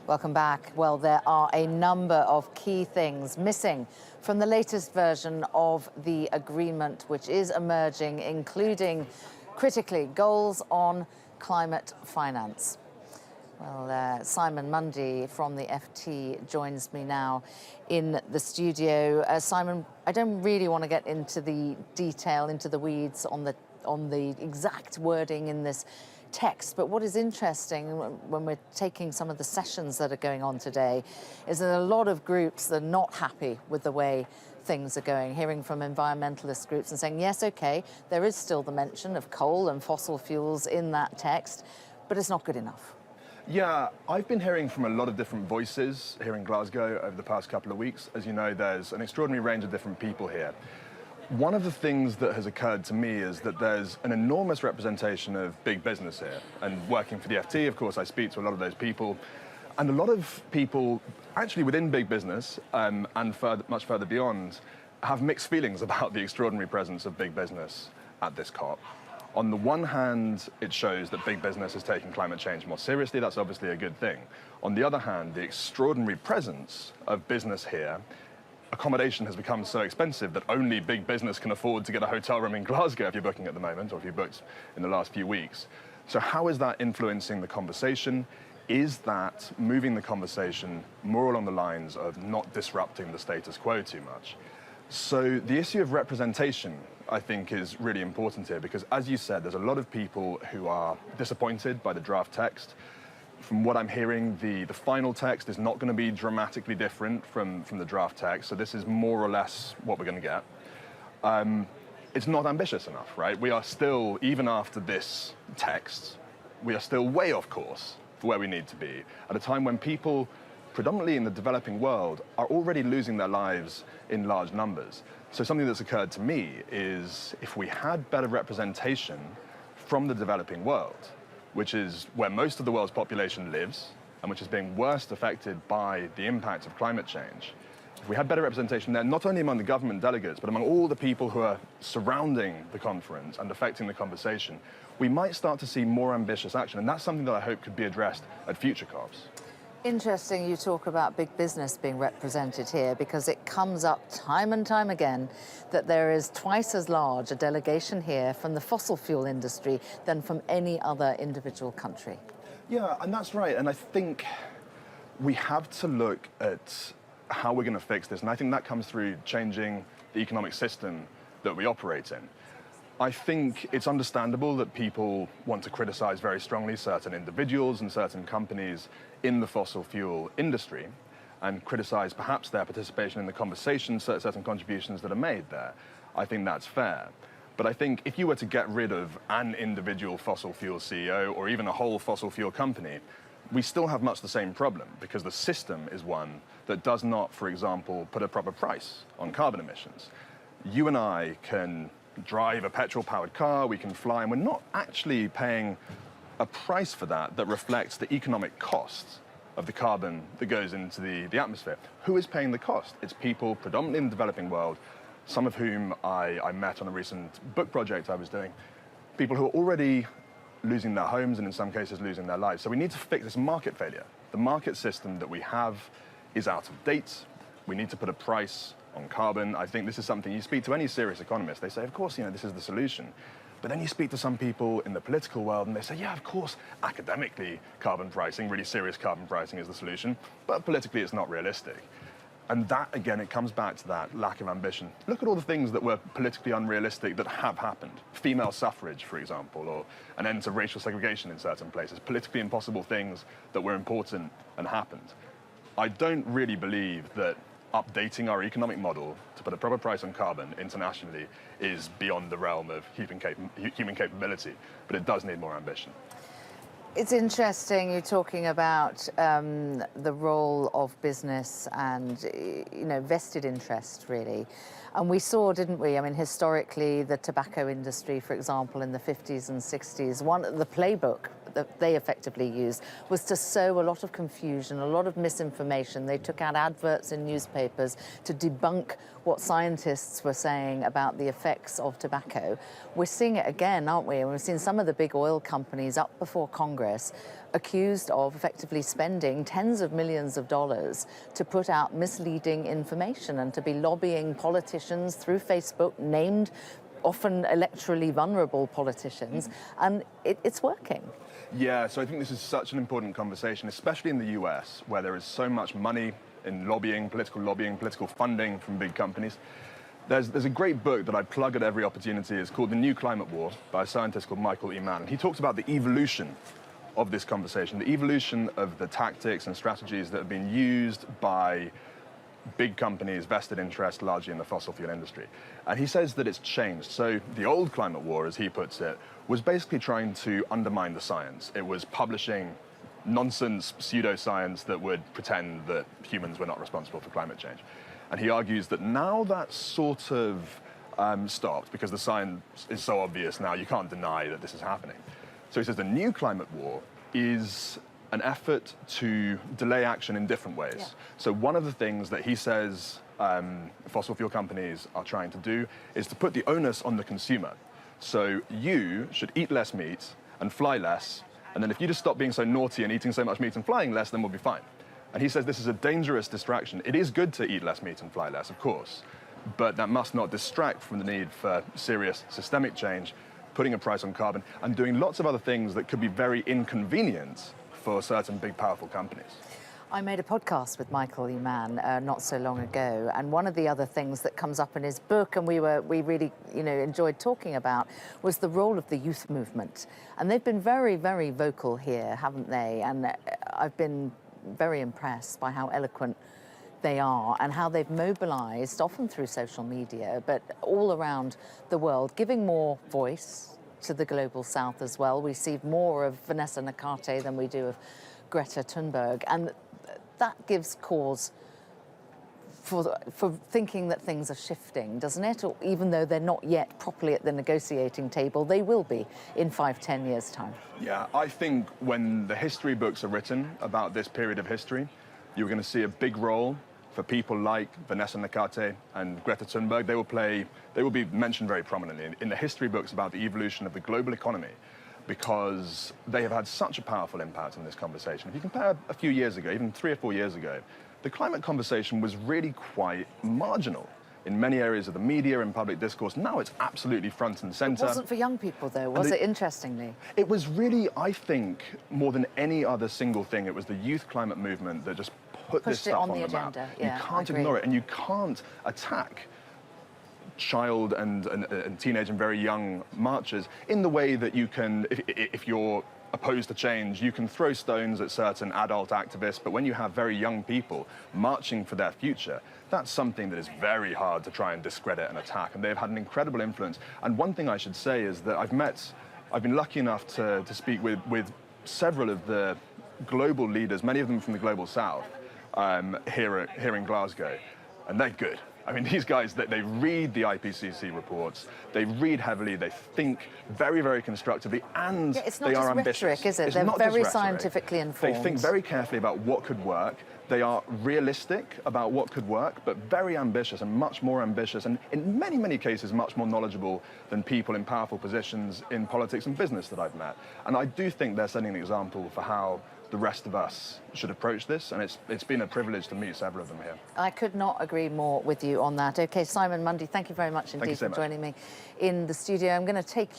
Welcome back. Well, there are a number of key things missing from the latest version of the agreement which is emerging, including, critically, goals on climate finance. Well, Simon Mundy from the FT joins me now in the studio. Simon, I don't really want to get into the detail, into the weeds on the exact wording in this text, but what is interesting when we're taking some of the sessions that are going on today is that a lot of groups that are not happy with the way things are going, hearing from environmentalist groups and saying, yes, okay, there is still the mention of coal and fossil fuels in that text, but it's not good enough. Yeah, I've been hearing from a lot of different voices here in Glasgow over the past couple of weeks. As you know, there's an extraordinary range of different people here. One of the things that has occurred to me is that there's an enormous representation of big business here. And working for the FT, of course, I speak to a lot of those people. And a lot of people, actually within big business and much further beyond, have mixed feelings about the extraordinary presence of big business at this COP. On the one hand, it shows that big business is taking climate change more seriously. That's obviously a good thing. On the other hand, the extraordinary presence of business here, accommodation has become so expensive that only big business can afford to get a hotel room in Glasgow if you're booking at the moment, or if you've booked in the last few weeks. So how is that influencing the conversation? Is that moving the conversation more along the lines of not disrupting the status quo too much? So the issue of representation, I think, is really important here because, as you said, there's a lot of people who are disappointed by the draft text. From what I'm hearing, the final text is not going to be dramatically different from the draft text, so this is more or less what we're going to get. It's not ambitious enough, right? We are still, even after this text, we are still way off course for where we need to be, at a time when people, predominantly in the developing world, are already losing their lives in large numbers. So something that's occurred to me is if we had better representation from the developing world, which is where most of the world's population lives and which is being worst affected by the impact of climate change. If we had better representation there, not only among the government delegates, but among all the people who are surrounding the conference and affecting the conversation, we might start to see more ambitious action. And that's something that I hope could be addressed at future COPs. Interesting you talk about big business being represented here because it comes up time and time again that there is twice as large a delegation here from the fossil fuel industry than from any other individual country. Yeah, and that's right. And I think we have to look at how we're going to fix this. And I think that comes through changing the economic system that we operate in. I think it's understandable that people want to criticize very strongly certain individuals and certain companies in the fossil fuel industry and criticize perhaps their participation in the conversation, certain contributions that are made there. I think that's fair. But I think if you were to get rid of an individual fossil fuel CEO or even a whole fossil fuel company, we still have much the same problem because the system is one that does not, for example, put a proper price on carbon emissions. You and I can drive a petrol-powered car, we can fly, and we're not actually paying a price for that reflects the economic cost of the carbon that goes into the atmosphere. Who is paying the cost? It's people predominantly in the developing world, some of whom I met on a recent book project I was doing, people who are already losing their homes and in some cases losing their lives. So we need to fix this market failure. The market system that we have is out of date. We need to put a price on carbon. I think this is something you speak to any serious economist, they say, of course, this is the solution. But then you speak to some people in the political world and they say, yeah, of course, academically, carbon pricing, really serious carbon pricing is the solution, but politically it's not realistic. And that, again, it comes back to that lack of ambition. Look at all the things that were politically unrealistic that have happened. Female suffrage, for example, or an end to racial segregation in certain places. Politically impossible things that were important and happened. I don't really believe that updating our economic model to put a proper price on carbon internationally is beyond the realm of human capability, but it does need more ambition. It's interesting you're talking about the role of business and vested interest, really. And we saw, didn't we? I mean, historically, the tobacco industry, for example, in the 50s and 60s, the playbook that they effectively used was to sow a lot of confusion, a lot of misinformation. They took out adverts in newspapers to debunk what scientists were saying about the effects of tobacco. We're seeing it again, aren't we? And we've seen some of the big oil companies up before Congress accused of effectively spending tens of millions of dollars to put out misleading information and to be lobbying politicians through Facebook, named often electorally vulnerable politicians, and it's working. Yeah, so I think this is such an important conversation, especially in the US, where there is so much money in lobbying, political funding from big companies. There's a great book that I plug at every opportunity. It's called The New Climate War by a scientist called Michael E. Mann. And he talks about the evolution of this conversation, the evolution of the tactics and strategies that have been used by big companies, vested interest largely in the fossil fuel industry. And he says that it's changed. So the old climate war, as he puts it, was basically trying to undermine the science. It was publishing nonsense pseudoscience that would pretend that humans were not responsible for climate change. And he argues that now that's sort of stopped because the science is so obvious now, you can't deny that this is happening. So he says the new climate war is an effort to delay action in different ways. Yeah. So one of the things that he says fossil fuel companies are trying to do is to put the onus on the consumer. So you should eat less meat and fly less, and then if you just stop being so naughty and eating so much meat and flying less, then we'll be fine. And he says this is a dangerous distraction. It is good to eat less meat and fly less, of course, but that must not distract from the need for serious systemic change, putting a price on carbon, and doing lots of other things that could be very inconvenient for certain big, powerful companies. I made a podcast with Michael E. Mann not so long ago, and one of the other things that comes up in his book, and we really enjoyed talking about, was the role of the youth movement. And they've been very, very vocal here, haven't they? And I've been very impressed by how eloquent they are and how they've mobilized, often through social media, but all around the world, giving more voice to the global south as well. We see more of Vanessa Nakate than we do of Greta Thunberg, and that gives cause for thinking that things are shifting, doesn't it? Or even though they're not yet properly at the negotiating table, they will be in 5-10 years' time. Yeah, I think when the history books are written about this period of history, you're going to see a big role for people like Vanessa Nakate and Greta Thunberg. They will be mentioned very prominently in the history books about the evolution of the global economy, because they have had such a powerful impact on this conversation. If you compare a few years ago, even 3 or 4 years ago, the climate conversation was really quite marginal in many areas of the media and public discourse. Now it's absolutely front and center. It wasn't for young people, though, was it, interestingly? It was really, I think, more than any other single thing, it was the youth climate movement that just put this stuff on the map. Yeah, you can't ignore it, and you can't attack child and teenage and very young marchers in the way that you can, if you're opposed to change, you can throw stones at certain adult activists, but when you have very young people marching for their future, that's something that is very hard to try and discredit and attack, and they've had an incredible influence. And one thing I should say is that I've been lucky enough to speak with several of the global leaders, many of them from the global south, here in Glasgow, and they're good. I mean, these guys, they read the IPCC reports, they read heavily, they think very, very constructively, and they are ambitious. It's not just rhetoric, is it? They're very scientifically informed. They think very carefully about what could work. They are realistic about what could work, but very ambitious, and much more ambitious, and in many, many cases, much more knowledgeable than people in powerful positions in politics and business that I've met. And I do think they're setting an example for how the rest of us should approach this, and it's been a privilege to meet several of them here. I could not agree more with you on that. Okay, Simon Mundy, thank you very much indeed for joining me in the studio. I'm going to take